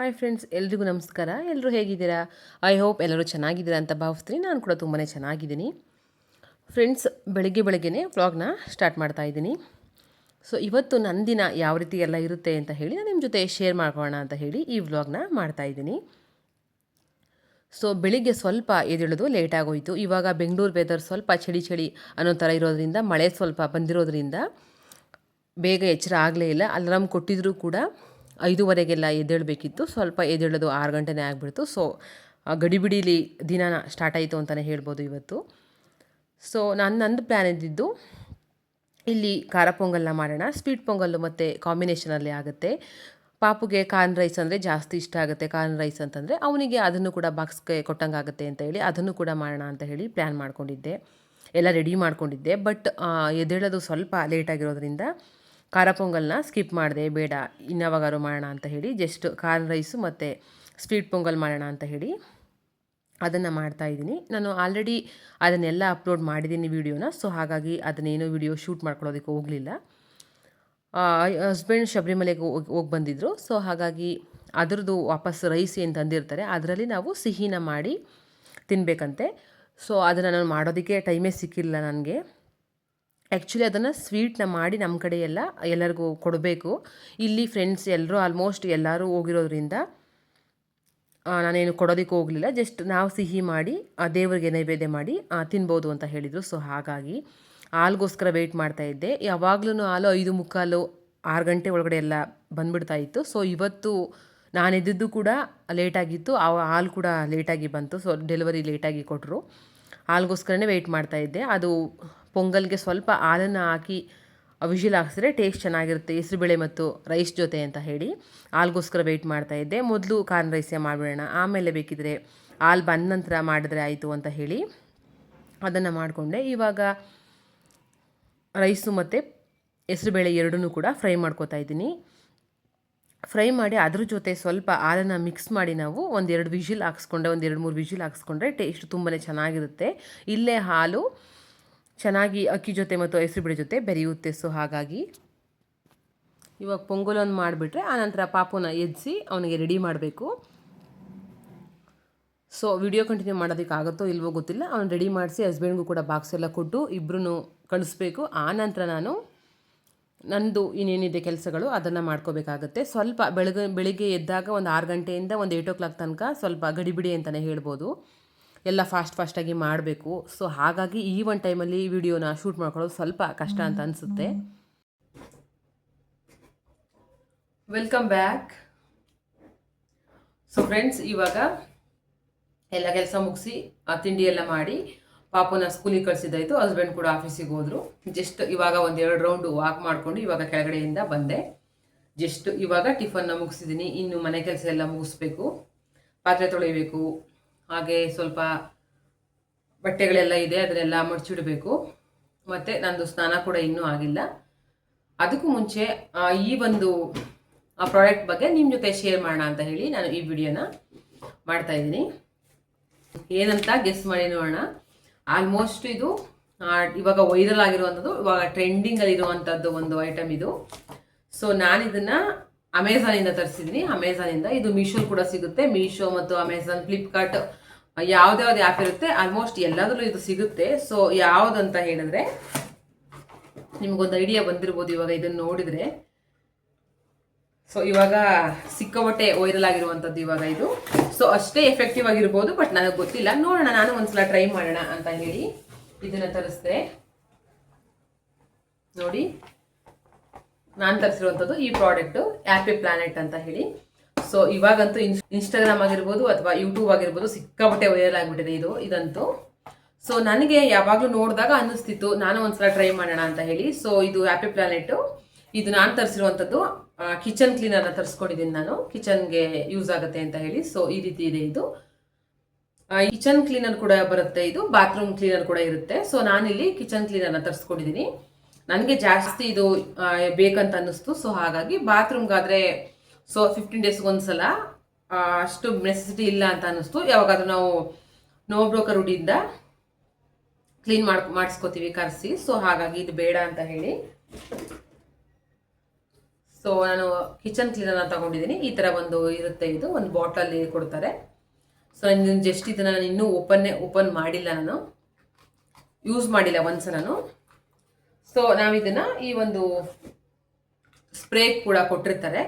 Hi friends, ಎಲ್ರಿಗೂ ನಮಸ್ಕಾರ. ಎಲ್ಲರೂ ಹೇಗಿದ್ದೀರಾ? ಐ ಹೋಪ್ ಎಲ್ಲರೂ ಚೆನ್ನಾಗಿದ್ದೀರಾ ಅಂತ ಭಾವಿಸ್ತೀನಿ. ನಾನು ಕೂಡ ತುಂಬಾ ಚೆನ್ನಾಗಿದ್ದೀನಿ. ಫ್ರೆಂಡ್ಸ್, ಬೆಳಗ್ಗೆನೇ ವ್ಲಾಗ್ನ ಸ್ಟಾರ್ಟ್ ಮಾಡ್ತಾ ಇದ್ದೀನಿ. ಸೊ ಇವತ್ತು ನನ್ನ ದಿನ ಯಾವ ರೀತಿ ಎಲ್ಲ ಇರುತ್ತೆ ಅಂತ ಹೇಳಿ ನಾನು ನಿಮ್ಮ ಜೊತೆ ಶೇರ್ ಮಾಡ್ಕೊಳ್ಳೋಣ ಅಂತ ಹೇಳಿ ಈ ವ್ಲಾಗ್ನ ಮಾಡ್ತಾ ಇದ್ದೀನಿ. ಸೊ ಬೆಳಿಗ್ಗೆ ಸ್ವಲ್ಪ ಎದ್ದೇಳೋದು ಲೇಟ್ ಆಗೋಯಿತು. ಇವಾಗ ಬೆಂಗಳೂರು ವೆದರ್ ಸ್ವಲ್ಪ ಚಳಿ ಅನ್ನೋ ಥರ ಇರೋದ್ರಿಂದ, ಮಳೆ ಸ್ವಲ್ಪ ಬಂದಿರೋದ್ರಿಂದ ಬೇಗ ಎಚ್ಚರ ಆಗಲೇ ಇಲ್ಲ. ಅಲಾರಾಮ್ ಕೊಟ್ಟಿದ್ರೂ ಕೂಡ 5:30ಗೆಲ್ಲ ಎದ್ದೇಳಬೇಕಿತ್ತು. ಸ್ವಲ್ಪ ಎದ್ದೇಳೋದು 6 ಗಂಟೆನೇ ಆಗಿಬಿಡ್ತು. ಸೊ ಗಡಿಬಿಡೀಲಿ ದಿನ ಸ್ಟಾರ್ಟ್ ಆಯಿತು ಅಂತಲೇ ಹೇಳ್ಬೋದು ಇವತ್ತು. ಸೊ ನಂದು ಪ್ಲ್ಯಾನ್ ಇದ್ದಿದ್ದು ಇಲ್ಲಿ ಖಾರ ಪೊಂಗಲ್ನ ಮಾಡೋಣ. ಸ್ವೀಟ್ ಪೊಂಗಲ್ಲು ಮತ್ತು ಕಾಂಬಿನೇಷನಲ್ಲಿ ಆಗುತ್ತೆ. ಪಾಪುಗೆ ಕಾರ್ನ್ ರೈಸ್ ಅಂದರೆ ಜಾಸ್ತಿ ಇಷ್ಟ ಆಗುತ್ತೆ. ಕಾರ್ನ್ ರೈಸ್ ಅಂತಂದರೆ ಅವನಿಗೆ ಅದನ್ನು ಕೂಡ ಬಾಕ್ಸ್ಗೆ ಕೊಟ್ಟಂಗೆ ಆಗುತ್ತೆ ಅಂತ ಹೇಳಿ ಅದನ್ನು ಕೂಡ ಮಾಡೋಣ ಅಂತ ಹೇಳಿ ಪ್ಲ್ಯಾನ್ ಮಾಡ್ಕೊಂಡಿದ್ದೆ. ಎಲ್ಲ ರೆಡಿ ಮಾಡ್ಕೊಂಡಿದ್ದೆ. ಬಟ್ ಎದ್ದೇಳೋದು ಸ್ವಲ್ಪ ಲೇಟಾಗಿರೋದ್ರಿಂದ ಖಾರ ಪೊಂಗಲ್ನ ಸ್ಕಿಪ್ ಮಾಡಿದೆ. ಬೇಡ, ಇನ್ಯಾವಾಗಾರು ಮಾಡೋಣ ಅಂತ ಹೇಳಿ ಜಸ್ಟ್ ಕಾರ್ನ್ ರೈಸು ಮತ್ತು ಸ್ವೀಟ್ ಪೊಂಗಲ್ ಮಾಡೋಣ ಅಂತ ಹೇಳಿ ಅದನ್ನು ಮಾಡ್ತಾಯಿದ್ದೀನಿ. ನಾನು ಆಲ್ರೆಡಿ ಅದನ್ನೆಲ್ಲ ಅಪ್ಲೋಡ್ ಮಾಡಿದ್ದೀನಿ ವೀಡಿಯೋನ. ಸೊ ಹಾಗಾಗಿ ಅದನ್ನೇನು ವೀಡಿಯೋ ಶೂಟ್ ಮಾಡ್ಕೊಳ್ಳೋದಕ್ಕೆ ಹೋಗಲಿಲ್ಲ. ಹಸ್ಬೆಂಡ್ ಶಬರಿಮಲೆಗೆ ಹೋಗಿ ಬಂದಿದ್ದರು. ಸೊ ಹಾಗಾಗಿ ಅದರದ್ದು ವಾಪಸ್ ರೈಸ್ ಏನು ತಂದಿರ್ತಾರೆ ಅದರಲ್ಲಿ ನಾವು ಸಿಹಿನ ಮಾಡಿ ತಿನ್ನಬೇಕಂತೆ. ಸೊ ಅದನ್ನು ನಾನು ಮಾಡೋದಕ್ಕೆ ಟೈಮೇ ಸಿಕ್ಕಿಲ್ಲ ನನಗೆ. ಆ್ಯಕ್ಚುಲಿ ಅದನ್ನು ಸ್ವೀಟ್ನ ಮಾಡಿ ನಮ್ಮ ಕಡೆ ಎಲ್ಲರಿಗೂ ಕೊಡಬೇಕು. ಇಲ್ಲಿ ಫ್ರೆಂಡ್ಸ್ ಎಲ್ಲರೂ ಆಲ್ಮೋಸ್ಟ್ ಎಲ್ಲರೂ ಹೋಗಿರೋದ್ರಿಂದ ನಾನೇನು ಕೊಡೋದಕ್ಕೆ ಹೋಗಲಿಲ್ಲ. ಜಸ್ಟ್ ನಾವು ಸಿಹಿ ಮಾಡಿ ದೇವರಿಗೆ ನೈವೇದ್ಯ ಮಾಡಿ ತಿನ್ಬೋದು ಅಂತ ಹೇಳಿದರು. ಸೊ ಹಾಗಾಗಿ ಹಾಲ್ಗೋಸ್ಕರ ವೆಯ್ಟ್ ಮಾಡ್ತಾಯಿದ್ದೆ. ಯಾವಾಗಲೂ ಹಾಲು 5:45 6 ಗಂಟೆ ಒಳಗಡೆ ಎಲ್ಲ ಬಂದುಬಿಡ್ತಾಯಿತ್ತು. ಸೊ ಇವತ್ತು ನಾನಿದ್ದಿದ್ದು ಕೂಡ ಲೇಟಾಗಿತ್ತು. ಆ ಹಾಲು ಕೂಡ ಲೇಟಾಗಿ ಬಂತು. ಸೊ ಡೆಲಿವರಿ ಲೇಟಾಗಿ ಕೊಟ್ಟರು. ಹಾಲ್ಗೋಸ್ಕರನೇ ವೆಯ್ಟ್ ಮಾಡ್ತಾಯಿದ್ದೆ. ಅದು ಪೊಂಗಲ್ಗೆ ಸ್ವಲ್ಪ ಹಾಲನ್ನು ಹಾಕಿ ವಿಷಿಲ್ ಹಾಕಿಸಿದ್ರೆ ಟೇಸ್ಟ್ ಚೆನ್ನಾಗಿರುತ್ತೆ, ಹೆಸರುಬೇಳೆ ಮತ್ತು ರೈಸ್ ಜೊತೆ ಅಂತ ಹೇಳಿ ಹಾಲ್ಗೋಸ್ಕರ ವೆಯ್ಟ್ ಮಾಡ್ತಾಯಿದ್ದೆ. ಮೊದಲು ಕಾರ್ನ್ ರೈಸೇ ಮಾಡಿಬಿಡೋಣ, ಆಮೇಲೆ ಬೇಕಿದ್ರೆ ಹಾಲು ಬಂದ ನಂತರ ಮಾಡಿದ್ರೆ ಆಯಿತು ಅಂತ ಹೇಳಿ ಅದನ್ನು ಮಾಡಿಕೊಂಡೆ. ಇವಾಗ ರೈಸು ಮತ್ತು ಹೆಸರುಬೇಳೆ ಎರಡನ್ನೂ ಕೂಡ ಫ್ರೈ ಮಾಡ್ಕೋತಾ ಇದ್ದೀನಿ. ಫ್ರೈ ಮಾಡಿ ಅದ್ರ ಜೊತೆ ಸ್ವಲ್ಪ ಹಾಲನ್ನು ಮಿಕ್ಸ್ ಮಾಡಿ ನಾವು 1-2 ವಿಷಿಲ್ ಹಾಕ್ಸ್ಕೊಂಡೆ, 1-2-3 ವಿಷಿಲ್ ಹಾಕ್ಸ್ಕೊಂಡ್ರೆ ಟೇಸ್ಟ್ ತುಂಬಾ ಚೆನ್ನಾಗಿರುತ್ತೆ. ಇಲ್ಲೇ ಹಾಲು ಚೆನ್ನಾಗಿ ಅಕ್ಕಿ ಜೊತೆ ಮತ್ತು ಹೆಸರುಬೇಳೆ ಜೊತೆ ಬೆರೆಯುತ್ತೆ. ಸೊ ಹಾಗಾಗಿ ಇವಾಗ ಪೊಂಗಲೊಂದು ಮಾಡಿಬಿಟ್ರೆ ಆನಂತರ ಪಾಪುನ ಎದ್ದಿಸಿ ಅವನಿಗೆ ರೆಡಿ ಮಾಡಬೇಕು. ಸೊ ವಿಡಿಯೋ ಕಂಟಿನ್ಯೂ ಮಾಡೋದಕ್ಕಾಗುತ್ತೋ ಇಲ್ವೋ ಗೊತ್ತಿಲ್ಲ. ಅವ್ನು ರೆಡಿ ಮಾಡಿಸಿ ಹಸ್ಬೆಂಡ್ಗೂ ಕೂಡ ಬಾಕ್ಸ್ ಎಲ್ಲ ಕೊಟ್ಟು ಇಬ್ಬರೂ ಕಳಿಸ್ಬೇಕು. ಆನಂತರ ನಾನು ನಂದು ಇನ್ನೇನಿದೆ ಕೆಲಸಗಳು ಅದನ್ನು ಮಾಡ್ಕೋಬೇಕಾಗತ್ತೆ. ಸ್ವಲ್ಪ ಬೆಳಿಗ್ಗೆ ಎದ್ದಾಗ ಒಂದು 6 ಗಂಟೆಯಿಂದ ಒಂದು 8 o'clock ತನಕ ಸ್ವಲ್ಪ ಗಡಿಬಿಡಿ ಅಂತಲೇ ಹೇಳ್ಬೋದು. ಎಲ್ಲ ಫಾಸ್ಟಾಗಿ ಮಾಡಬೇಕು. ಸೊ ಹಾಗಾಗಿ ಈ ಒಂದು ಟೈಮಲ್ಲಿ ವಿಡಿಯೋನ ಶೂಟ್ ಮಾಡ್ಕೊಳ್ಳೋದು ಸ್ವಲ್ಪ ಕಷ್ಟ ಅಂತ ಅನಿಸುತ್ತೆ. Welcome back. ಸೊ ಫ್ರೆಂಡ್ಸ್, ಇವಾಗ ಎಲ್ಲ ಕೆಲಸ ಮುಗಿಸಿ ತಿಂಡಿ ಎಲ್ಲ ಮಾಡಿ ಪಾಪುನ ಸ್ಕೂಲಿಗೆ ಕಳಿಸಿದ್ದಾಯಿತು. ಹಸ್ಬೆಂಡ್ ಕೂಡ ಆಫೀಸಿಗೆ ಹೋದರು. ಜಸ್ಟ್ ಇವಾಗ 1-2 ರೌಂಡ್ ವಾಕ್ ಮಾಡಿಕೊಂಡು ಇವಾಗ ಕೆಳಗಡೆಯಿಂದ ಬಂದೆ. ಜಸ್ಟ್ ಇವಾಗ ಟಿಫನ್ನ ಮುಗಿಸಿದ್ದೀನಿ. ಇನ್ನು ಮನೆ ಕೆಲಸ ಎಲ್ಲ ಮುಗಿಸ್ಬೇಕು, ಪಾತ್ರೆ ತೊಳಿಬೇಕು, ಹಾಗೆ ಸ್ವಲ್ಪ ಬಟ್ಟೆಗಳೆಲ್ಲ ಇದೆ ಅದನ್ನೆಲ್ಲ ಮಡಚಿಡಬೇಕು. ಮತ್ತು ನಂದು ಸ್ನಾನ ಕೂಡ ಇನ್ನೂ ಆಗಿಲ್ಲ. ಅದಕ್ಕೂ ಮುಂಚೆ ಈ ಒಂದು ಪ್ರಾಡಕ್ಟ್ ಬಗ್ಗೆ ನಿಮ್ಮ ಜೊತೆ ಶೇರ್ ಮಾಡೋಣ ಅಂತ ಹೇಳಿ ನಾನು ಈ ವಿಡಿಯೋನ ಮಾಡ್ತಾಯಿದ್ದೀನಿ. ಏನಂತ ಗೆಸ್ ಮಾಡಿ ನೋಡೋಣ. ಆಲ್ಮೋಸ್ಟ್ ಇದು ಇವಾಗ ವೈರಲ್ ಆಗಿರುವಂಥದ್ದು, ಇವಾಗ ಟ್ರೆಂಡಿಂಗಲ್ಲಿ ಇರುವಂಥದ್ದು ಒಂದು ಐಟಮ್ ಇದು. ಸೊ ನಾನು ಇದನ್ನು ಅಮೆಝಾನಿಂದ ತರಿಸಿದ್ದೀನಿ. ಅಮೆಝಾನಿಂದ ಇದು ಮೀಶೋ ಕೂಡ ಸಿಗುತ್ತೆ. ಮೀಶೋ ಮತ್ತು ಅಮೆಝಾನ್, ಫ್ಲಿಪ್ಕಾರ್ಟ್ ಯಾವ್ದು ಆ್ಯಪ್ ಇರುತ್ತೆ ಆಲ್ಮೋಸ್ಟ್ ಎಲ್ಲದರಲ್ಲೂ ಇದು ಸಿಗುತ್ತೆ. ಸೊ ಯಾವುದಂತ ಹೇಳಿದ್ರೆ ನಿಮಗೊಂದು ಐಡಿಯಾ ಬಂದಿರ್ಬೋದು ಇವಾಗ ಇದನ್ನು ನೋಡಿದರೆ. ಸೊ ಇವಾಗ ಸಿಕ್ಕಾಪಟ್ಟೆ ವೈರಲ್ ಆಗಿರುವಂಥದ್ದು ಇವಾಗ ಇದು. ಸೊ ಅಷ್ಟೇ ಎಫೆಕ್ಟಿವ್ ಆಗಿರ್ಬೋದು, ಬಟ್ ನನಗೆ ಗೊತ್ತಿಲ್ಲ. ನೋಡೋಣ, ನಾನು ಒಂದ್ಸಲ ಟ್ರೈ ಮಾಡೋಣ ಅಂತ ಹೇಳಿ ಇದನ್ನು ತರಿಸಿದೆ. ನೋಡಿ, ನಾನು ತರಿಸಿರುವಂಥದ್ದು ಈ ಪ್ರಾಡಕ್ಟು ಹ್ಯಾಪಿ ಪ್ಲಾನೆಟ್ ಅಂತ ಹೇಳಿ. ಸೊ ಇವಾಗಂತೂ ಇನ್ಸ್ಟಾಗ್ರಾಮ್ ಆಗಿರ್ಬೋದು ಅಥವಾ ಯೂಟ್ಯೂಬ್ ಆಗಿರ್ಬೋದು ಸಿಕ್ಕಾಪಟ್ಟೆ ವೈರಲ್ ಆಗಿಬಿಟ್ಟಿದೆ ಇದಂತೂ. ಸೊ ನನಗೆ ಯಾವಾಗಲೂ ನೋಡಿದಾಗ ಅನ್ನಿಸ್ತಿತ್ತು ನಾನು ಒಂದ್ಸಲ ಟ್ರೈ ಮಾಡೋಣ ಅಂತ ಹೇಳಿ. ಸೊ ಇದು ಹ್ಯಾಪಿ ಪ್ಲಾನೆಟ್ಟು. ಇದು ನಾನು ತರಿಸಿರುವಂಥದ್ದು ಕಿಚನ್ ಕ್ಲೀನರ್ನ ತರಿಸ್ಕೊಂಡಿದ್ದೀನಿ ನಾನು, ಕಿಚನ್ಗೆ ಯೂಸ್ ಆಗುತ್ತೆ ಅಂತ ಹೇಳಿ. ಸೊ ಈ ರೀತಿ ಇದೆ ಇದು. ಕಿಚನ್ ಕ್ಲೀನರ್ ಕೂಡ ಬರುತ್ತೆ, ಇದು ಬಾತ್ರೂಮ್ ಕ್ಲೀನರ್ ಕೂಡ ಇರುತ್ತೆ. ಸೊ ನಾನಿಲ್ಲಿ ಕಿಚನ್ ಕ್ಲೀನರ್ನ ತರಿಸ್ಕೊಂಡಿದ್ದೀನಿ. ನನಗೆ ಜಾಸ್ತಿ ಇದು ಬೇಕಂತ ಅನ್ನಿಸ್ತು. ಸೊ ಹಾಗಾಗಿ ಬಾತ್ರೂಮ್ಗಾದರೆ ಸೊ 15 ಡೇಸ್ಗೆ ಒಂದ್ಸಲ, ಅಷ್ಟು ನೆಸೆಸಿಟಿ ಇಲ್ಲ ಅಂತ ಅನ್ನಿಸ್ತು. ಯಾವಾಗಾದ್ರೂ ನಾವು ನೋ ಬ್ರೋಕರ್ ಹುಡಿಯಿಂದ ಕ್ಲೀನ್ ಮಾಡಿಸ್ಕೋತೀವಿ ಕರೆಸಿ. ಸೊ ಹಾಗಾಗಿ ಇದು ಬೇಡ ಅಂತ ಹೇಳಿ ಸೊ ನಾನು ಕಿಚನ್ ಕ್ಲೀನರ್ನ ತಗೊಂಡಿದ್ದೀನಿ. ಈ ಥರ ಒಂದು ಇರುತ್ತೆ, ಇದು ಒಂದು ಬಾಟಲಲ್ಲಿ ಕೊಡ್ತಾರೆ. ಸೊ ನಾನು ಜಸ್ಟ್ ಇದನ್ನು ನಾನು ಇನ್ನೂ ಓಪನ್ ಮಾಡಿಲ್ಲ, ನಾನು ಯೂಸ್ ಮಾಡಿಲ್ಲ ಒಂದ್ಸಲನು. ಸೊ ನಾವಿದನ್ನು ಈ ಒಂದು ಸ್ಪ್ರೇ ಕೂಡ ಕೊಟ್ಟಿರ್ತಾರೆ,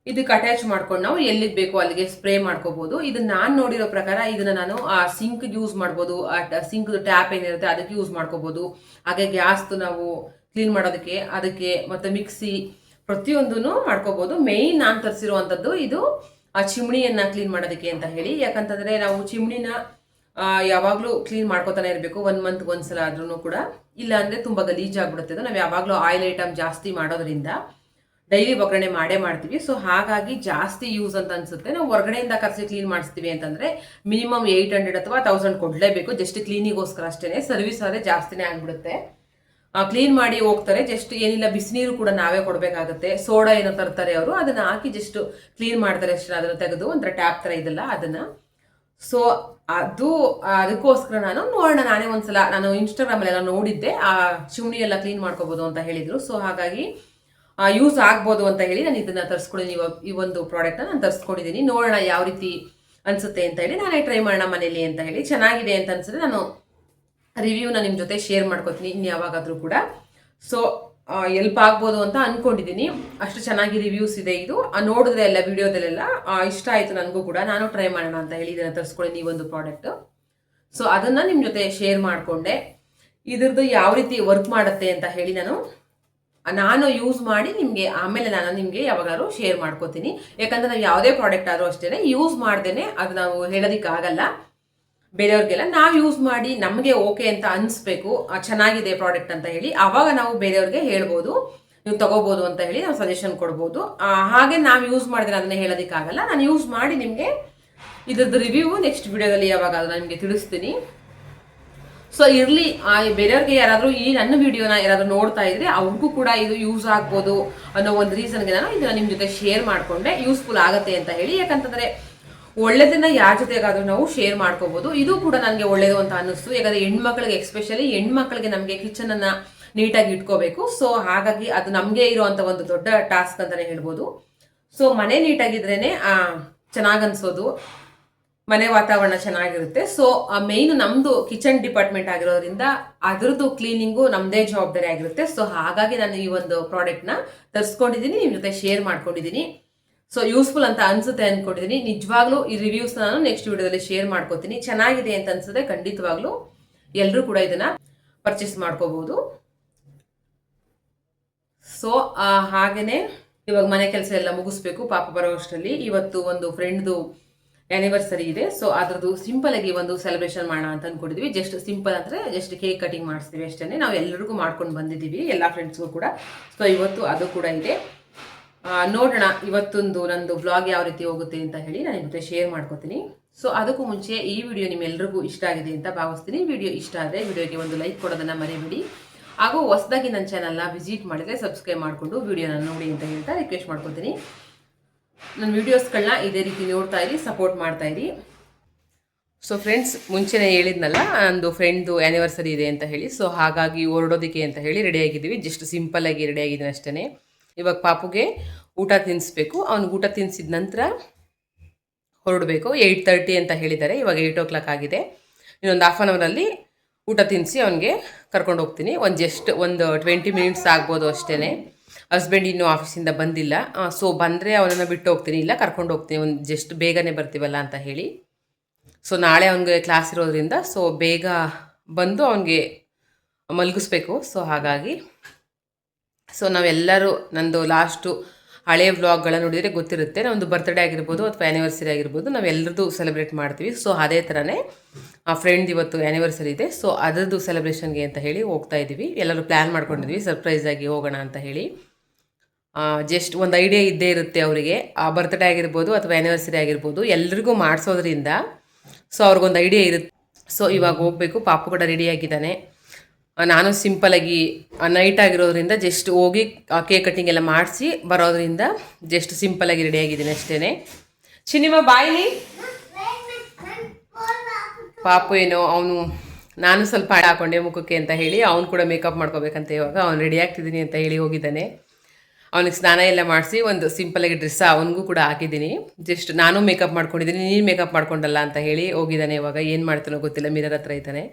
ಇದಕ್ಕೆ ಅಟ್ಯಾಚ್ ಮಾಡ್ಕೊಂಡು ನಾವು ಎಲ್ಲಿಗೆ ಬೇಕೋ ಅಲ್ಲಿಗೆ ಸ್ಪ್ರೇ ಮಾಡ್ಕೋಬಹುದು. ಇದನ್ನ ನಾನು ನೋಡಿರೋ ಪ್ರಕಾರ ಇದನ್ನ ನಾನು ಆ ಸಿಂಕ್ ಯೂಸ್ ಮಾಡ್ಬೋದು, ಆ ಸಿಂಕ್ ಟ್ಯಾಪ್ ಏನಿರುತ್ತೆ ಅದಕ್ಕೆ ಯೂಸ್ ಮಾಡ್ಕೋಬಹುದು. ಹಾಗೆ ಗ್ಯಾಸ್ದು ನಾವು ಕ್ಲೀನ್ ಮಾಡೋದಕ್ಕೆ, ಅದಕ್ಕೆ ಮತ್ತೆ ಮಿಕ್ಸಿ ಪ್ರತಿಯೊಂದೂ ಮಾಡ್ಕೋಬಹುದು. ಮೇಯ್ನ್ ನಾನು ತರಿಸಿರುವಂಥದ್ದು ಇದು ಆ ಚಿಮಣಿಯನ್ನ ಕ್ಲೀನ್ ಮಾಡೋದಕ್ಕೆ ಅಂತ ಹೇಳಿ. ಯಾಕಂತಂದ್ರೆ ನಾವು ಚಿಮಣಿನ ಯಾವಾಗಲೂ ಕ್ಲೀನ್ ಮಾಡ್ಕೋತಾನೆ ಇರಬೇಕು, 1 ಮಂತ್ ಒಂದ್ಸಲ ಆದ್ರೂ ಕೂಡ. ಇಲ್ಲ ಅಂದ್ರೆ ತುಂಬಾ ಗಲೀಜಾಗ್ಬಿಡುತ್ತೆ. ಅದು ನಾವು ಯಾವಾಗಲೂ ಆಯಿಲ್ ಐಟಮ್ ಜಾಸ್ತಿ ಮಾಡೋದ್ರಿಂದ ಡೈಲಿ ಒಗ್ಗರಣೆ ಮಾಡೇ ಮಾಡ್ತೀವಿ. ಸೊ ಹಾಗಾಗಿ ಜಾಸ್ತಿ ಯೂಸ್ ಅಂತ ಅನ್ಸುತ್ತೆ. ನಾವು ಹೊರಗಡೆಯಿಂದ ಕರ್ಸಿ ಕ್ಲೀನ್ ಮಾಡಿಸ್ತೀವಿ ಅಂತಂದ್ರೆ ಮಿನಿಮಮ್ 800 ಅಥವಾ 1000 ಕೊಡಲೇಬೇಕು, ಜಸ್ಟ್ ಕ್ಲೀನಿಗೋಸ್ಕರ ಅಷ್ಟೇ. ಸರ್ವಿಸ್ ಆದರೆ ಜಾಸ್ತಿನೇ ಆಗ್ಬಿಡುತ್ತೆ. ಕ್ಲೀನ್ ಮಾಡಿ ಹೋಗ್ತಾರೆ, ಜಸ್ಟ್ ಏನಿಲ್ಲ ಬಿಸಿನೀರು ಕೂಡ ನಾವೇ ಕೊಡಬೇಕಾಗುತ್ತೆ. ಸೋಡಾ ಏನೋ ತರ್ತಾರೆ ಅವರು, ಅದನ್ನ ಹಾಕಿ ಜಸ್ಟ್ ಕ್ಲೀನ್ ಮಾಡ್ತಾರೆ ಅಷ್ಟೇ. ಅದನ್ನ ತೆಗೆದು ಒಂಥರ ಟ್ಯಾಪ್ ತರ ಇದೆಲ್ಲ ಅದನ್ನ. ಸೊ ಅದಕ್ಕೋಸ್ಕರ ನಾನು ನೋಡೋಣ, ನಾನೇ ಒಂದ್ಸಲ ನಾನು ಇನ್ಸ್ಟಾಗ್ರಾಮಲ್ಲೆಲ್ಲ ನೋಡಿದ್ದೆ, ಆ ಚಿಮಣಿ ಎಲ್ಲ ಕ್ಲೀನ್ ಮಾಡ್ಕೋಬಹುದು ಅಂತ ಹೇಳಿದ್ರು. ಸೊ ಹಾಗಾಗಿ ಯೂಸ್ ಆಗ್ಬೋದು ಅಂತ ಹೇಳಿ ನಾನು ಇದನ್ನ ತರಿಸ್ಕೊಂಡಿದ್ದೀನಿ. ಈ ಒಂದು ಪ್ರಾಡಕ್ಟ್ನ ನಾನು ತರಿಸ್ಕೊಂಡಿದ್ದೀನಿ. ನೋಡೋಣ ಯಾವ ರೀತಿ ಅನ್ಸುತ್ತೆ ಅಂತ ಹೇಳಿ, ನಾನೇ ಟ್ರೈ ಮಾಡೋಣ ಮನೇಲಿ ಅಂತ ಹೇಳಿ. ಚೆನ್ನಾಗಿದೆ ಅಂತ ಅನ್ಸುತ್ತೆ. ನಾನು ರಿವ್ಯೂನ ನಿಮ್ಮ ಜೊತೆ ಶೇರ್ ಮಾಡ್ಕೋತೀನಿ ಇನ್ನು ಯಾವಾಗಾದ್ರೂ ಕೂಡ. ಸೊ ಎಲ್ಪ್ ಆಗ್ಬೋದು ಅಂತ ಅನ್ಕೊಂಡಿದ್ದೀನಿ. ಅಷ್ಟು ಚೆನ್ನಾಗಿ ರಿವ್ಯೂಸ್ ಇದೆ ಇದು. ನೋಡಿದ್ರೆ ಎಲ್ಲ ವಿಡಿಯೋದಲ್ಲೆಲ್ಲ ಇಷ್ಟ ಆಯಿತು ನನಗೂ ಕೂಡ. ನಾನು ಟ್ರೈ ಮಾಡೋಣ ಅಂತ ಹೇಳಿ ಇದನ್ನು ತರಿಸ್ಕೊಂಡಿದ್ದೀನಿ, ಈ ಒಂದು ಪ್ರಾಡಕ್ಟ್. ಸೊ ಅದನ್ನು ನಿಮ್ಮ ಜೊತೆ ಶೇರ್ ಮಾಡಿಕೊಂಡೆ. ಇದ್ರದ್ದು ಯಾವ ರೀತಿ ವರ್ಕ್ ಮಾಡುತ್ತೆ ಅಂತ ಹೇಳಿ ನಾನು ಯೂಸ್ ಮಾಡಿ ನಿಮಗೆ ಆಮೇಲೆ ನಾನು ನಿಮಗೆ ಯಾವಾಗಾದ್ರೂ ಶೇರ್ ಮಾಡ್ಕೋತೀನಿ. ಯಾಕಂದ್ರೆ ನಾವು ಯಾವುದೇ ಪ್ರಾಡಕ್ಟ್ ಆದರೂ ಅಷ್ಟೇ ಯೂಸ್ ಮಾಡ್ದೇನೆ ಅದು ನಾವು ಹೇಳೋದಕ್ಕಾಗಲ್ಲ ಬೇರೆಯವ್ರಿಗೆಲ್ಲ. ನಾವು ಯೂಸ್ ಮಾಡಿ ನಮಗೆ ಓಕೆ ಅಂತ ಅನಿಸ್ಬೇಕು, ಚೆನ್ನಾಗಿದೆ ಪ್ರಾಡಕ್ಟ್ ಅಂತ ಹೇಳಿ, ಆವಾಗ ನಾವು ಬೇರೆಯವ್ರಿಗೆ ಹೇಳ್ಬೋದು, ನೀವು ತಗೋಬಹುದು ಅಂತ ಹೇಳಿ ನಾವು ಸಜೆಷನ್ ಕೊಡ್ಬೋದು. ಹಾಗೆ ನಾವು ಯೂಸ್ ಮಾಡಿದ್ರೆ ಅದನ್ನ ಹೇಳೋದಕ್ಕಾಗಲ್ಲ. ನಾನು ಯೂಸ್ ಮಾಡಿ ನಿಮಗೆ ಇದ್ರದ್ದು ರಿವ್ಯೂ ನೆಕ್ಸ್ಟ್ ವಿಡಿಯೋದಲ್ಲಿ ಯಾವಾಗ ನಾನು ನಿಮಗೆ ತಿಳಿಸ್ತೀನಿ. ಸೊ ಇರ್ಲಿ, ಬೇರೆಯವ್ರಿಗೆ ಯಾರಾದರೂ ಈ ನನ್ನ ವಿಡಿಯೋನ ಯಾರಾದರೂ ನೋಡ್ತಾ ಇದ್ರೆ ಅವ್ರಿಗೂ ಕೂಡ ಇದು ಯೂಸ್ ಆಗ್ಬೋದು ಅನ್ನೋ ಒಂದು ರೀಸನ್ಗೆ ನಾನು ಇದನ್ನ ನಿಮ್ಮ ಜೊತೆ ಶೇರ್ ಮಾಡಿಕೊಂಡೆ, ಯೂಸ್ಫುಲ್ ಆಗುತ್ತೆ ಅಂತ ಹೇಳಿ. ಯಾಕಂತಂದ್ರೆ ಒಳ್ಳೆದನ್ನ ಯಾರ ಜೊತೆಗಾದ್ರೂ ನಾವು ಶೇರ್ ಮಾಡ್ಕೋಬಹುದು. ಇದು ಕೂಡ ನನಗೆ ಒಳ್ಳೇದು ಅಂತ ಅನ್ನಿಸ್ತು. ಯಾಕಂದ್ರೆ ಹೆಣ್ಮಕ್ಳಿಗೆ, ಎಸ್ಪೆಷಲಿ ಹೆಣ್ಮಕ್ಳಿಗೆ ನಮಗೆ ಕಿಚನ್ ಅನ್ನ ನೀಟಾಗಿ ಇಟ್ಕೋಬೇಕು. ಸೊ ಹಾಗಾಗಿ ಅದು ನಮಗೆ ಇರುವಂತ ಒಂದು ದೊಡ್ಡ ಟಾಸ್ಕ್ ಅಂತಾನೆ ಹೇಳ್ಬೋದು. ಸೊ ಮನೆ ನೀಟಾಗಿದ್ರೇನೆ ಚೆನ್ನಾಗನ್ಸೋದು, ಮನೆ ವಾತಾವರಣ ಚೆನ್ನಾಗಿರುತ್ತೆ. ಸೊ ಮೇಯ್ನ್ ನಮ್ದು ಕಿಚನ್ ಡಿಪಾರ್ಟ್ಮೆಂಟ್ ಆಗಿರೋದ್ರಿಂದ ಅದ್ರದ್ದು ಕ್ಲೀನಿಂಗು ನಮ್ದೇ ಜವಾಬ್ದಾರಿ ಆಗಿರುತ್ತೆ. ಸೊ ಹಾಗಾಗಿ ನಾನು ಈ ಒಂದು ಪ್ರಾಡಕ್ಟ್ನ ತರಿಸ್ಕೊಂಡಿದ್ದೀನಿ, ನಿಮ್ಮ ಜೊತೆ ಶೇರ್ ಮಾಡ್ಕೊಂಡಿದ್ದೀನಿ. ಸೊ ಯೂಸ್ಫುಲ್ ಅಂತ ಅನ್ಸುತ್ತೆ ಅನ್ಕೊಂಡಿದ್ದೀನಿ. ನಿಜವಾಗ್ಲೂ ಈ ರಿವ್ಯೂಸ್ ನಾನು ನೆಕ್ಸ್ಟ್ ವಿಡಿಯೋದಲ್ಲಿ ಶೇರ್ ಮಾಡ್ಕೋತೀನಿ. ಚೆನ್ನಾಗಿದೆ ಅಂತ ಅನ್ಸುತ್ತೆ ಖಂಡಿತವಾಗ್ಲೂ ಎಲ್ಲರೂ ಕೂಡ ಇದನ್ನ ಪರ್ಚೇಸ್ ಮಾಡ್ಕೋಬಹುದು. ಸೊ ಹಾಗೇನೆ ಇವಾಗ ಮನೆ ಕೆಲಸ ಎಲ್ಲ ಮುಗಿಸ್ಬೇಕು ಪಾಪ ಬರೋ ಅಷ್ಟರಲ್ಲಿ. ಇವತ್ತು ಒಂದು ಫ್ರೆಂಡ್ದು ಆನಿವರ್ಸರಿ ಇದೆ. ಸೊ ಅದ್ರದ್ದು ಸಿಂಪಲ್ ಆಗಿ ಒಂದು ಸೆಲೆಬ್ರೇಷನ್ ಮಾಡೋಣ ಅಂತ ಅನ್ಕೊಂಡಿದ್ವಿ. ಜಸ್ಟ್ ಸಿಂಪಲ್ ಅಂದ್ರೆ ಜಸ್ಟ್ ಕೇಕ್ ಕಟಿಂಗ್ ಮಾಡಿಸ್ತೀವಿ ಅಷ್ಟೇ. ನಾವು ಎಲ್ಲರಿಗೂ ಮಾಡ್ಕೊಂಡು ಬಂದಿದ್ದೀವಿ, ಎಲ್ಲ ಫ್ರೆಂಡ್ಸ್ಗೂ ಕೂಡ. ಸೊ ಇವತ್ತು ಅದು ಕೂಡ ಇದೆ. ನೋಡೋಣ ಇವತ್ತೊಂದು ನಂದು ಬ್ಲಾಗ್ ಯಾವ ರೀತಿ ಹೋಗುತ್ತೆ ಅಂತ ಹೇಳಿ ನಾನು ಜೊತೆ ಶೇರ್ ಮಾಡ್ಕೋತೀನಿ. ಸೊ ಅದಕ್ಕೂ ಮುಂಚೆ ಈ ವಿಡಿಯೋ ನಿಮ್ಮೆಲ್ಲರಿಗೂ ಇಷ್ಟ ಆಗಿದೆ ಅಂತ ಭಾವಿಸ್ತೀನಿ. ವಿಡಿಯೋ ಇಷ್ಟ ಆದರೆ ವಿಡಿಯೋಗೆ ಒಂದು ಲೈಕ್ ಕೊಡೋದನ್ನ ಮರಿಬೇಡಿ. ಹಾಗೂ ಹೊಸದಾಗಿ ನನ್ನ ಚಾನಲ್ನ ವಿಸಿಟ್ ಮಾಡಿದ್ರೆ ಸಬ್ಸ್ಕ್ರೈಬ್ ಮಾಡಿಕೊಂಡು ವಿಡಿಯೋನ ನೋಡಿ ಅಂತ ಹೇಳ್ತಾ ರಿಕ್ವೆಸ್ಟ್ ಮಾಡ್ಕೋತೀನಿ. ನನ್ನ ವಿಡಿಯೋಸ್ಗಳನ್ನ ಇದೇ ರೀತಿ ನೋಡ್ತಾ ಇರಿ, ಸಪೋರ್ಟ್ ಮಾಡ್ತಾ ಇರಿ. ಸೊ ಫ್ರೆಂಡ್ಸ್, ಮುಂಚೆನೇ ಹೇಳಿದ್ನಲ್ಲ ನಂದು ಫ್ರೆಂಡ್ದು ಆ್ಯನಿವರ್ಸರಿ ಇದೆ ಅಂತ ಹೇಳಿ. ಸೊ ಹಾಗಾಗಿ ಹೊರಡೋದಕ್ಕೆ ಅಂತ ಹೇಳಿ ರೆಡಿಯಾಗಿದ್ದೀವಿ. ಜಸ್ಟ್ ಸಿಂಪಲ್ಲಾಗಿ ರೆಡಿಯಾಗಿದ್ದೀನಿ ಅಷ್ಟೇ. ಇವಾಗ ಪಾಪುಗೆ ಊಟ ತಿನ್ನಿಸ್ಬೇಕು. ಅವ್ನಿಗೆ ಊಟ ತಿನ್ನಿಸಿದ ನಂತರ ಹೊರಡಬೇಕು. 8:30 ಅಂತ ಹೇಳಿದ್ದಾರೆ, ಇವಾಗ 8 o'clock ಆಗಿದೆ. ಇನ್ನೊಂದು ಹಾಫ್ ಆನ್ ಅವರಲ್ಲಿ ಊಟ ತಿನ್ನಿಸಿ ಅವನಿಗೆ ಕರ್ಕೊಂಡು ಹೋಗ್ತೀನಿ. ಜಸ್ಟ್ ಒಂದು 20 minutes ಆಗ್ಬೋದು ಅಷ್ಟೇ. ಹಸ್ಬೆಂಡ್ ಇನ್ನೂ ಆಫೀಸಿಂದ ಬಂದಿಲ್ಲ. ಸೊ ಬಂದರೆ ಅವನನ್ನು ಬಿಟ್ಟು ಹೋಗ್ತೀನಿ, ಇಲ್ಲ ಕರ್ಕೊಂಡು ಹೋಗ್ತೀನಿ. ಜಸ್ಟ್ ಬೇಗನೆ ಬರ್ತೀವಲ್ಲ ಅಂತ ಹೇಳಿ. ಸೊ ನಾಳೆ ಅವನಿಗೆ ಕ್ಲಾಸ್ ಇರೋದ್ರಿಂದ ಸೊ ಬೇಗ ಬಂದು ಅವನಿಗೆ ಮಲಗಿಸ್ಬೇಕು. ಸೊ ಹಾಗಾಗಿ ಸೊ ನಾವೆಲ್ಲರೂ ನಂದು ಲಾಸ್ಟು ಹಳೆಯ ವ್ಲಾಗ್ಗಳ ನೋಡಿದರೆ ಗೊತ್ತಿರುತ್ತೆ. ನಾವೊಂದು ಬರ್ತ್ಡೇ ಆಗಿರ್ಬೋದು ಅಥವಾ ಆ್ಯನಿವರ್ಸರಿ ಆಗಿರ್ಬೋದು, ನಾವೆಲ್ಲರದ್ದು ಸೆಲೆಬ್ರೇಟ್ ಮಾಡ್ತೀವಿ. ಸೊ ಅದೇ ಥರನೇ ಆ ಫ್ರೆಂಡ್ ಇವತ್ತು ಆ್ಯನಿವರ್ಸರಿ ಇದೆ. ಸೊ ಅದರದ್ದು ಸೆಲೆಬ್ರೇಷನ್ಗೆ ಅಂತ ಹೇಳಿ ಹೋಗ್ತಾ ಇದ್ದೀವಿ. ಎಲ್ಲರೂ ಪ್ಲ್ಯಾನ್ ಮಾಡ್ಕೊಂಡಿದ್ವಿ ಸರ್ಪ್ರೈಸಾಗಿ ಹೋಗೋಣ ಅಂತ ಹೇಳಿ. ಜಸ್ಟ್ ಒಂದು ಐಡಿಯಾ ಇದ್ದೇ ಇರುತ್ತೆ ಅವರಿಗೆ, ಆ ಬರ್ತ್ಡೇ ಆಗಿರ್ಬೋದು ಅಥವಾ ಆ್ಯನಿವರ್ಸರಿ ಆಗಿರ್ಬೋದು ಎಲ್ರಿಗೂ ಮಾಡಿಸೋದ್ರಿಂದ. ಸೊ ಅವ್ರಿಗೊಂದು ಐಡಿಯಾ ಇರುತ್ತೆ. ಸೊ ಇವಾಗ ಹೋಗಬೇಕು. ಪಾಪು ಕೂಡ ರೆಡಿಯಾಗಿದ್ದಾನೆ. ನಾನು ಸಿಂಪಲಾಗಿ ನೈಟ್ ಆಗಿರೋದ್ರಿಂದ ಜಸ್ಟ್ ಹೋಗಿ ಕೇಕ್ ಕಟ್ಟಿಂಗ್ ಎಲ್ಲ ಮಾಡಿಸಿ ಬರೋದ್ರಿಂದ ಜಸ್ಟ್ ಸಿಂಪಲಾಗಿ ರೆಡಿಯಾಗಿದ್ದೀನಿ ಅಷ್ಟೇ. ಚಿನ್ನಿಮ ಬಾಯಿಲಿ ಪಾಪು ಏನೋ ಅವನು, ನಾನು ಸ್ವಲ್ಪ ಹಾಕೊಂಡೆ ಮುಖಕ್ಕೆ ಅಂತ ಹೇಳಿ ಅವನು ಕೂಡ ಮೇಕಪ್ ಮಾಡ್ಕೋಬೇಕಂತ ಇವಾಗ ಅವ್ನು ರೆಡಿ ಆಗ್ತಿದ್ದೀನಿ ಅಂತ ಹೇಳಿ ಹೋಗಿದ್ದಾನೆ. ಅವನಿಗೆ ಸ್ನಾನ ಎಲ್ಲ ಮಾಡಿಸಿ ಒಂದು ಸಿಂಪಲಾಗಿ ಡ್ರೆಸ್ ಅವನಿಗೂ ಕೂಡ ಹಾಕಿದ್ದೀನಿ. ಜಸ್ಟ್ ನಾನು ಮೇಕಪ್ ಮಾಡ್ಕೊಂಡಿದ್ದೀನಿ, ನೀನು ಮೇಕಪ್ ಮಾಡ್ಕೊಂಡಲ್ಲ ಅಂತ ಹೇಳಿ ಹೋಗಿದ್ದಾನೆ. ಇವಾಗ ಏನು ಮಾಡ್ತಾನೋ ಗೊತ್ತಿಲ್ಲ, ಮಿರರ್ ಹತ್ರ ಇದ್ದಾನೆ.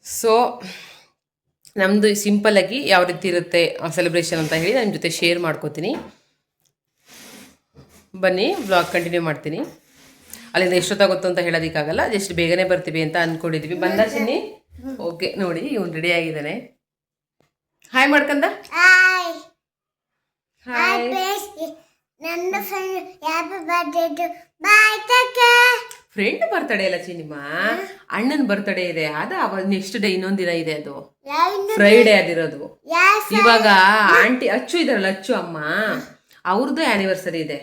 ಸೊ ನಮ್ಮದು ಸಿಂಪಲಾಗಿ ಯಾವ ರೀತಿ ಇರುತ್ತೆ ಸೆಲೆಬ್ರೇಷನ್ ಅಂತ ಹೇಳಿ ನನ್ನ ಜೊತೆ ಶೇರ್ ಮಾಡ್ಕೋತೀನಿ. ಬನ್ನಿ ವ್ಲಾಗ್ ಕಂಟಿನ್ಯೂ ಮಾಡ್ತೀನಿ. ಅಲ್ಲಿಂದ ಎಷ್ಟೊತ್ತಾಗುತ್ತೋ ಅಂತ ಹೇಳೋದಕ್ಕಾಗಲ್ಲ, ಜಸ್ಟ್ ಬೇಗನೆ ಬರ್ತೀವಿ ಅಂತ ಅಂದ್ಕೊಂಡಿದ್ವಿ. ಬಂದ ಚಿನ್ನಿ? ಓಕೆ, ನೋಡಿ ಇವನು ರೆಡಿ ಆಗಿದ್ದಾನೆ. ಹಾಯ್ ಮಾಡ್ಕಂದ. ಹಾಯ್. ಫ್ರೆಂಡ್ ಬರ್ತಡೇ ಅಲ್ಲ ಚಿನ್ನಿಮ್ಮ, ಅಣ್ಣನ ಬರ್ತಡೇ ಇದೆ. ನೆಕ್ಸ್ಟ್ ಡೇ ಇನ್ನೊಂದು ದಿನ ಇದೆ, ಅದು ಫ್ರೈಡೇ ಅದಿರೋದು. ಇವಾಗ ಆಂಟಿ ಅಚ್ಚು ಇದಾರಲ್ಲ, ಅಚ್ಚು ಅಮ್ಮ, ಅವ್ರದ್ದು ಆನಿವರ್ಸರಿ ಇದೆ,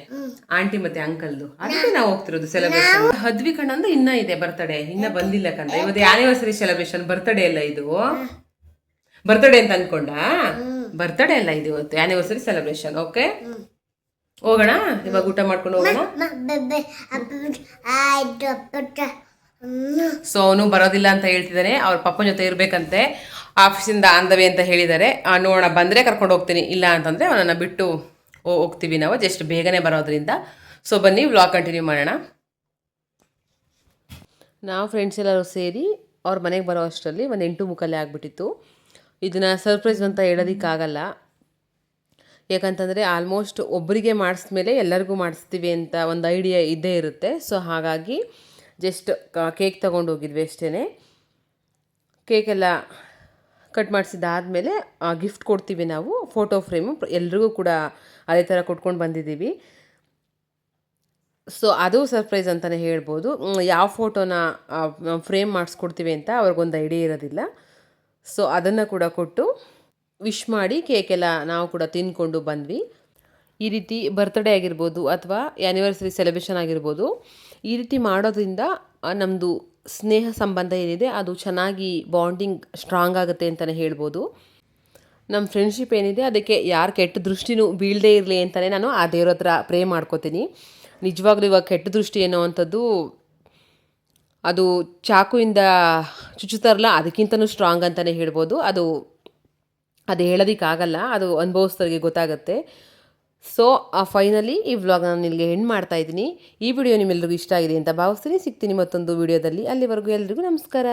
ಆಂಟಿ ಮತ್ತೆ ಅಂಕಲ್ದು. ಅದಕ್ಕೆ ನಾವು ಹೋಗ್ತಿರೋದು ಸೆಲೆಬ್ರೇಷನ್. ಹದ್ವಿ ಕಣ್ಣಂದು ಇನ್ನ ಇದೆ ಬರ್ತಡೇ, ಇನ್ನ ಬಂದಿಲ್ಲ ಕಂದ. ಇವತ್ತು ಆನಿವರ್ಸರಿ ಸೆಲೆಬ್ರೇಷನ್, ಬರ್ತಡೇ ಅಲ್ಲ ಇದು. ಬರ್ತಡೇ ಅಂತ ಅನ್ಕೊಂಡ? ಬರ್ತಡೇ ಅಲ್ಲ ಇದು, ಇವತ್ತು ಆನಿವರ್ಸರಿ ಸೆಲೆಬ್ರೇಷನ್. ಓಕೆ, ಹೋಗೋಣ ಇವಾಗ, ಊಟ ಮಾಡ್ಕೊಂಡು ಹೋಗೋಣ. ಸೊ ಅವನು ಬರೋದಿಲ್ಲ ಅಂತ ಹೇಳ್ತಿದ್ದಾನೆ, ಅವ್ರ ಪಪ್ಪನ ಜೊತೆ ಇರ್ಬೇಕಂತೆ, ಆಫೀಸಿಂದ ಆಂದವೆ ಅಂತ ಹೇಳಿದ್ದಾರೆ. ನೋಡೋಣ, ಬಂದರೆ ಕರ್ಕೊಂಡು ಹೋಗ್ತೀನಿ, ಇಲ್ಲ ಅಂತಂದರೆ ಅವನನ್ನು ಬಿಟ್ಟು ಹೋಗ್ತೀವಿ ನಾವು, ಜಸ್ಟ್ ಬೇಗನೆ ಬರೋದ್ರಿಂದ. ಸೊ ಬನ್ನಿ ವ್ಲಾಗ್ ಕಂಟಿನ್ಯೂ ಮಾಡೋಣ. ನಾವು ಫ್ರೆಂಡ್ಸ್ ಎಲ್ಲರೂ ಸೇರಿ ಅವ್ರ ಮನೆಗೆ ಬರೋ ಅಷ್ಟರಲ್ಲಿ ಒಂದು 8 ಮುಕ್ಕಾಲೇ ಆಗಿಬಿಟ್ಟಿತ್ತು. ಇದನ್ನು ಸರ್ಪ್ರೈಸ್ ಅಂತ ಹೇಳೋದಕ್ಕಾಗಲ್ಲ, ಯಾಕಂತಂದರೆ ಆಲ್ಮೋಸ್ಟ್ ಒಬ್ಬರಿಗೆ ಮಾಡಿಸ್ಮೇಲೆ ಎಲ್ಲರಿಗೂ ಮಾಡಿಸ್ತೀವಿ ಅಂತ ಒಂದು ಐಡಿಯಾ ಇದ್ದೇ ಇರುತ್ತೆ. ಸೊ ಹಾಗಾಗಿ ಜಸ್ಟ್ ಕೇಕ್ ತೊಗೊಂಡು ಹೋಗಿದ್ವಿ ಅಷ್ಟೇ. ಕೇಕೆಲ್ಲ ಕಟ್ ಮಾಡಿಸಿದ್ದಾದಮೇಲೆ ಗಿಫ್ಟ್ ಕೊಡ್ತೀವಿ ನಾವು, ಫೋಟೋ ಫ್ರೇಮು ಎಲ್ರಿಗೂ ಕೂಡ ಅದೇ ಥರ ಕೊಟ್ಕೊಂಡು ಬಂದಿದ್ದೀವಿ. ಸೊ ಅದು ಸರ್ಪ್ರೈಸ್ ಅಂತಲೇ ಹೇಳ್ಬೋದು. ಯಾವ ಫೋಟೋನ ಫ್ರೇಮ್ ಮಾಡಿಸ್ಕೊಡ್ತೀವಿ ಅಂತ ಅವ್ರಿಗೊಂದು ಐಡಿಯಾ ಇರೋದಿಲ್ಲ. ಸೊ ಅದನ್ನು ಕೂಡ ಕೊಟ್ಟು ವಿಶ್ ಮಾಡಿ ಕೇಕೆಲ್ಲ ನಾವು ಕೂಡ ತಿಂದ್ಕೊಂಡು ಬಂದ್ವಿ. ಈ ರೀತಿ ಬರ್ತ್ಡೇ ಆಗಿರ್ಬೋದು ಅಥವಾ ಆ್ಯನಿವರ್ಸರಿ ಸೆಲೆಬ್ರೇಷನ್ ಆಗಿರ್ಬೋದು, ಈ ರೀತಿ ಮಾಡೋದ್ರಿಂದ ನಮ್ಮದು ಸ್ನೇಹ ಸಂಬಂಧ ಏನಿದೆ ಅದು ಚೆನ್ನಾಗಿ ಬಾಂಡಿಂಗ್ ಸ್ಟ್ರಾಂಗ್ ಆಗುತ್ತೆ ಅಂತಲೇ ಹೇಳ್ಬೋದು. ನಮ್ಮ ಫ್ರೆಂಡ್ಶಿಪ್ ಏನಿದೆ ಅದಕ್ಕೆ ಯಾರು ಕೆಟ್ಟ ದೃಷ್ಟಿನೂ ಬೀಳದೇ ಇರಲಿ ಅಂತಲೇ ನಾನು ಆ ದೇವ್ರ ಹತ್ರ ಪ್ರೇ ಮಾಡ್ಕೋತೀನಿ. ನಿಜವಾಗ್ಲೂ ಇವಾಗ ಕೆಟ್ಟ ದೃಷ್ಟಿ ಏನೋ ಅಂಥದ್ದು ಅದು ಚಾಕುವಿಂದ ಚುಚ್ಚುತ್ತಾರಲ್ಲ, ಅದಕ್ಕಿಂತನೂ ಸ್ಟ್ರಾಂಗ್ ಅಂತಲೇ ಹೇಳ್ಬೋದು. ಅದು ಹೇಳೋದಕ್ಕಾಗಲ್ಲ, ಅದು ಅನುಭವಿಸೋರಿಗೆ ಗೊತ್ತಾಗುತ್ತೆ. ಸೊ ಫೈನಲಿ ಈ ವ್ಲಾಗ್ ನಾನು ಇಲ್ಲಿಗೆ ಎಂಡ್ ಮಾಡ್ತಾ ಇದ್ದೀನಿ. ಈ ವಿಡಿಯೋ ನಿಮ್ಮೆಲ್ಲರಿಗೂ ಇಷ್ಟ ಆಗಿದೆ ಅಂತ ಭಾವಿಸ್ತೀನಿ. ಸಿಗ್ತೀನಿ ಮತ್ತೊಂದು ವಿಡಿಯೋದಲ್ಲಿ. ಅಲ್ಲಿವರೆಗೂ ಎಲ್ರಿಗೂ ನಮಸ್ಕಾರ.